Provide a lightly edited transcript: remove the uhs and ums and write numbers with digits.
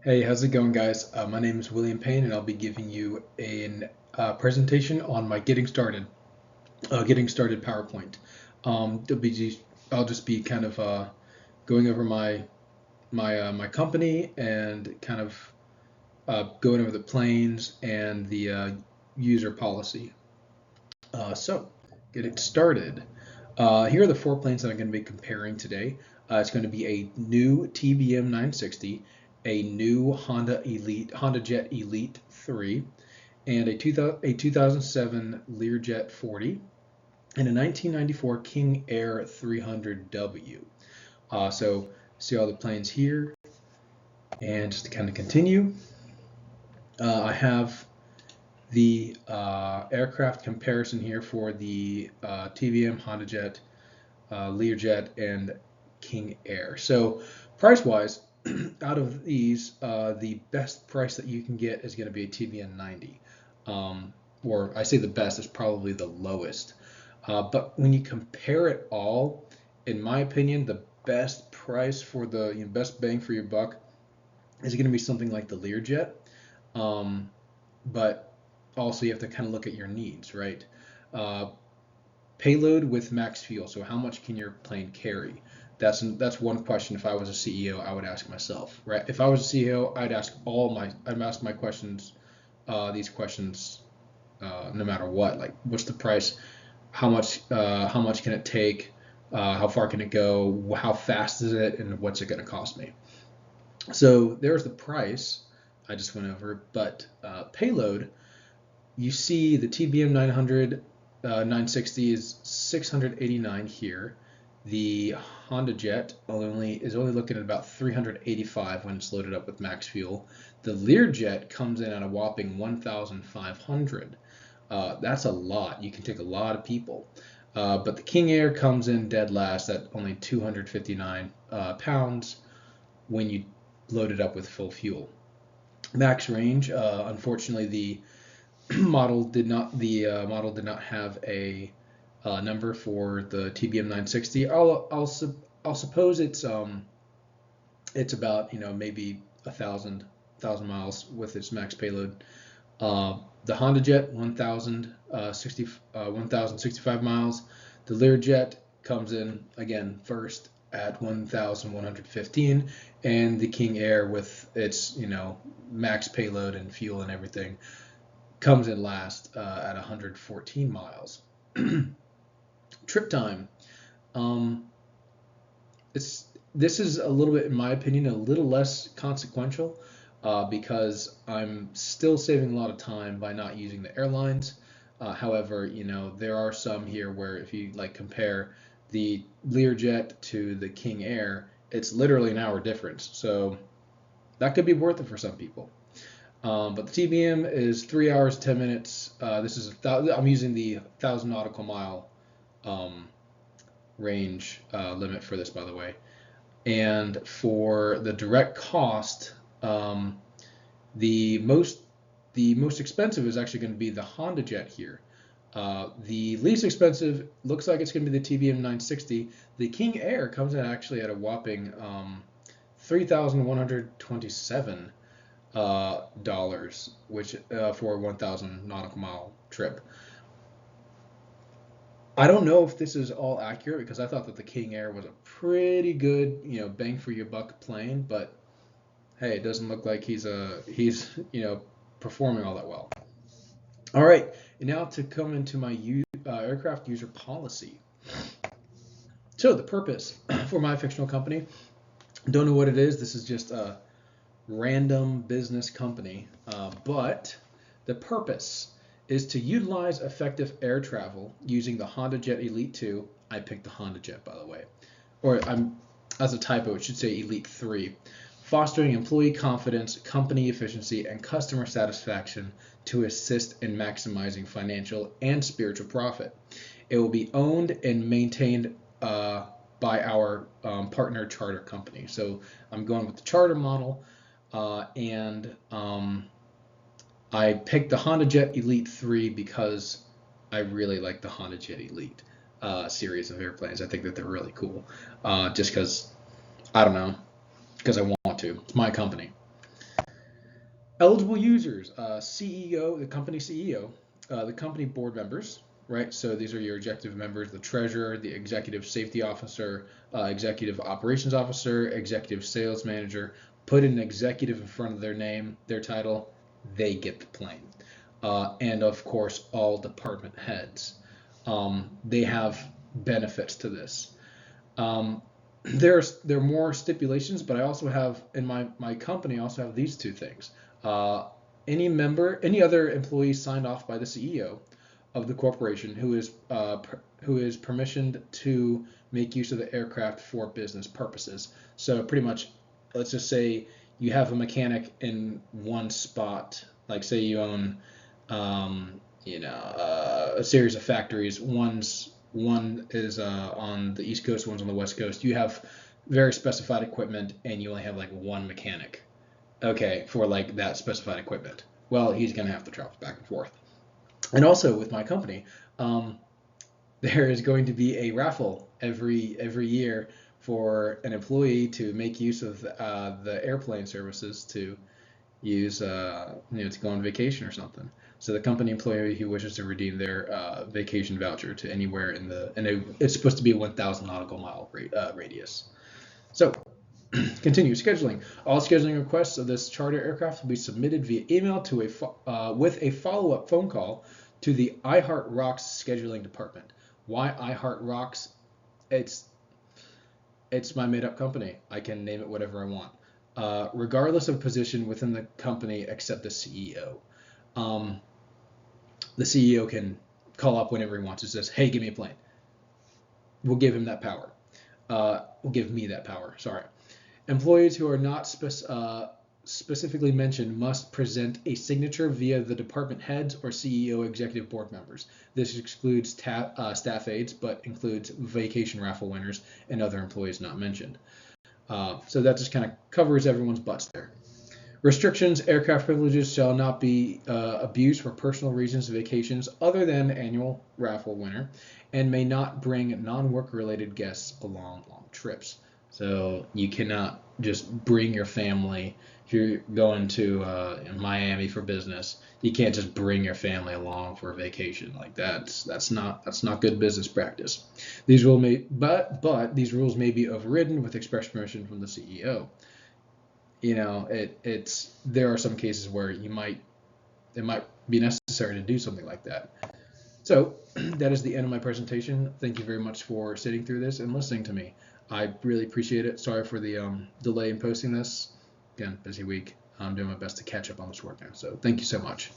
Hey, how's it going, guys? My name is William Payne, and I'll be giving you a presentation on my getting started PowerPoint. I'll just be kind of going over my company and kind of going over the planes and the user policy. So, getting started. Here are the four planes that I'm going to be comparing today. It's going to be a new TBM 960, a new Honda Jet Elite 3, and a 2007 Learjet 40, and a 1994 King Air 300W. So see all the planes here, and just to kind of continue, I have the aircraft comparison here for the TBM, Honda Jet, Learjet, and King Air. So price-wise, out of these, the best price that you can get is going to be a TBM 90. Or I say the best is probably the lowest. But when you compare it all, in my opinion, the best price for the best bang for your buck is going to be something like the Learjet. Um, but also you have to kind of look at your needs, right? Uh, Payload with max fuel. So how much can your plane carry? That's one question. If I was a CEO, I would ask myself, right? If I was a CEO, I'd ask my questions, these questions, no matter what. Like, what's the price? How much can it take? How far can it go? How fast is it? And what's it going to cost me? So there's the price I just went over, but payload, you see the TBM 960 is 689 here. The Honda Jet is only looking at about 385 when it's loaded up with max fuel. The Learjet comes in at a whopping 1,500. That's a lot. You can take a lot of people. But the King Air comes in dead last at only 259 pounds when you load it up with full fuel. Max range, unfortunately, the model did not have a number for the TBM 960. I'll suppose it's about maybe a thousand miles with its max payload. The Honda Jet 1,065 miles. The Learjet comes in again first at 1,115, and the King Air with its max payload and fuel and everything comes in last at 114 miles. Trip time. Um, this is a little bit, in my opinion, a little less consequential because I'm still saving a lot of time by not using the airlines. However, there are some here where if you like compare the Learjet to the King Air, it's literally an hour difference. So that could be worth it for some people. But the TBM is 3 hours 10 minutes. I'm using the 1,000 nautical mile um, range limit for this, by the way. And for the direct cost, the most expensive is actually going to be the Honda Jet here. The least expensive looks like it's going to be the TBM 960. The King Air comes in actually at a whopping 3,127 dollars, which for a 1,000 nautical mile trip. I don't know if this is all accurate because I thought that the King Air was a pretty good, bang for your buck plane, but hey, it doesn't look like he's performing all that well. All right, and now to come into my aircraft user policy. So the purpose for my fictional company, don't know what it is. This is just a random business company, but the purpose is to utilize effective air travel using the Honda Jet Elite 2. I picked the Honda Jet, by the way, or as a typo, it should say Elite 3. Fostering employee confidence, company efficiency, and customer satisfaction to assist in maximizing financial and spiritual profit. It will be owned and maintained by our partner charter company. So I'm going with the charter model, and I picked the Honda Jet Elite 3 because I really like the Honda Jet Elite series of airplanes. I think that they're really cool. Just because, I don't know, because I want to. It's my company. Eligible users, CEO, the company CEO, the company board members, right? So these are your executive members, the treasurer, the executive safety officer, executive operations officer, executive sales manager. Put an executive in front of their name, their title, they get the plane. And of course, all department heads. They have benefits to this. There are more stipulations, but I also have in my company I also have these two things. Uh, any other employee signed off by the CEO of the corporation who is permissioned to make use of the aircraft for business purposes. So pretty much, let's just say you have a mechanic in one spot, like say you own, a series of factories. One is on the East Coast, one's on the West Coast. You have very specified equipment, and you only have like one mechanic. Okay, for like that specified equipment. Well, he's gonna have to travel back and forth. And also with my company, there is going to be a raffle every year for an employee to make use of the airplane services to use to go on vacation or something. So the company employee who wishes to redeem their vacation voucher to anywhere it's supposed to be a 1,000 nautical mile radius. So continue scheduling. All scheduling requests of this charter aircraft will be submitted via email with a follow-up phone call to the iHeart Rocks scheduling department. Why iHeart Rocks? It's my made-up company. I can name it whatever I want. Regardless of position within the company except the CEO. The CEO can call up whenever he wants and says, hey, give me a plane. We'll give him that power. Will give me that power, sorry. Employees who are not specifically mentioned must present a signature via the department heads or CEO executive board members. This excludes staff aides, but includes vacation raffle winners and other employees not mentioned. So that just kind of covers everyone's butts there. Restrictions: aircraft privileges shall not be abused for personal reasons, vacations other than annual raffle winner, and may not bring non-work related guests along long trips. So you cannot just bring your family. If you're going to Miami for business, you can't just bring your family along for a vacation. Like that's not good business practice. These rules these rules may be overridden with express permission from the CEO. There are some cases where it might be necessary to do something like that. So that is the end of my presentation. Thank you very much for sitting through this and listening to me. I really appreciate it. Sorry for the delay in posting this. Again, busy week. I'm doing my best to catch up on this work now. So thank you so much.